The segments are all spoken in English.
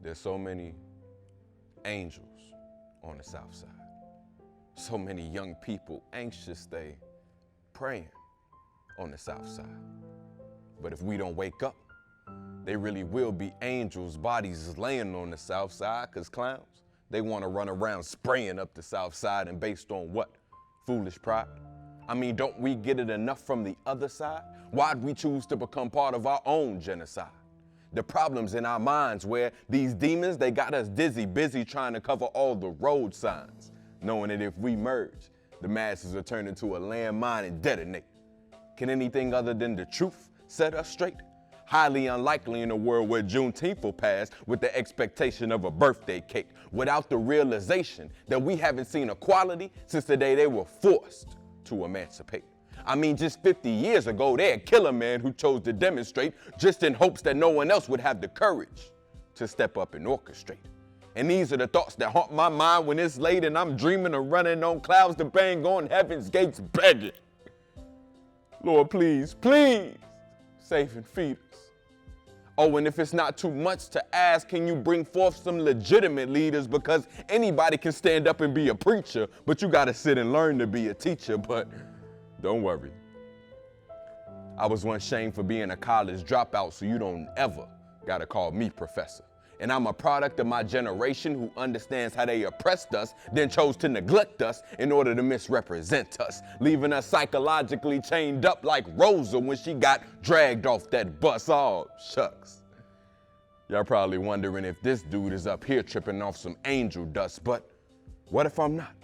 There's so many angels on the south side. So many young people anxious, they praying on the south side. But if we don't wake up, they really will be angels' bodies laying on the south side, because clowns, they want to run around spraying up the south side, and based on what? Foolish pride? I mean, don't we get it enough from the other side? Why'd we choose to become part of our own genocide? The problem's in our minds where these demons, they got us dizzy, busy trying to cover all the road signs, knowing that if we merge, the masses will turn into a landmine and detonate. Can anything other than the truth set us straight? Highly unlikely in a world where Juneteenth will pass with the expectation of a birthday cake, without the realization that we haven't seen equality since the day they were forced to emancipate. I mean, just 50 years ago, they'd kill a man who chose to demonstrate just in hopes that no one else would have the courage to step up and orchestrate. And these are the thoughts that haunt my mind when it's late and I'm dreaming of running on clouds to bang on heaven's gates begging. Lord, please, please, save and feed us. Oh, and if it's not too much to ask, can you bring forth some legitimate leaders? Because anybody can stand up and be a preacher, but you gotta sit and learn to be a teacher. But don't worry. I was once shamed for being a college dropout, so you don't ever gotta call me professor. And I'm a product of my generation who understands how they oppressed us, then chose to neglect us in order to misrepresent us, leaving us psychologically chained up like Rosa when she got dragged off that bus. Oh, shucks. Y'all probably wondering if this dude is up here tripping off some angel dust, but what if I'm not?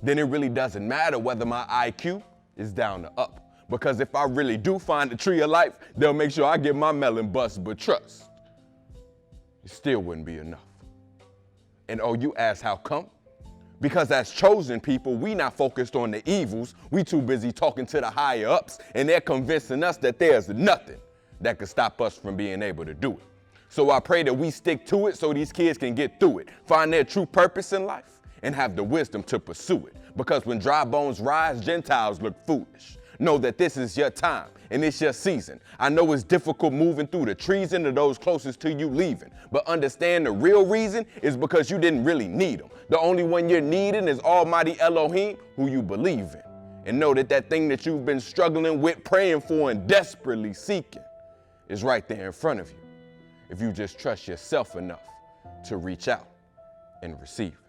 Then it really doesn't matter whether my IQ is down or up, because if I really do find the tree of life, they'll make sure I get my melon bust, but trust, it still wouldn't be enough. And oh, you ask how come? Because as chosen people, we not focused on the evils. We too busy talking to the higher ups, and they're convincing us that there's nothing that could stop us from being able to do it. So I pray that we stick to it so these kids can get through it, find their true purpose in life, and have the wisdom to pursue it. Because when dry bones rise, Gentiles look foolish. Know that this is your time and it's your season. I know it's difficult moving through the treason of those closest to you leaving, but understand the real reason is because you didn't really need them. The only one you're needing is Almighty Elohim, who you believe in. And know that that thing that you've been struggling with, praying for, and desperately seeking is right there in front of you, if you just trust yourself enough to reach out and receive it.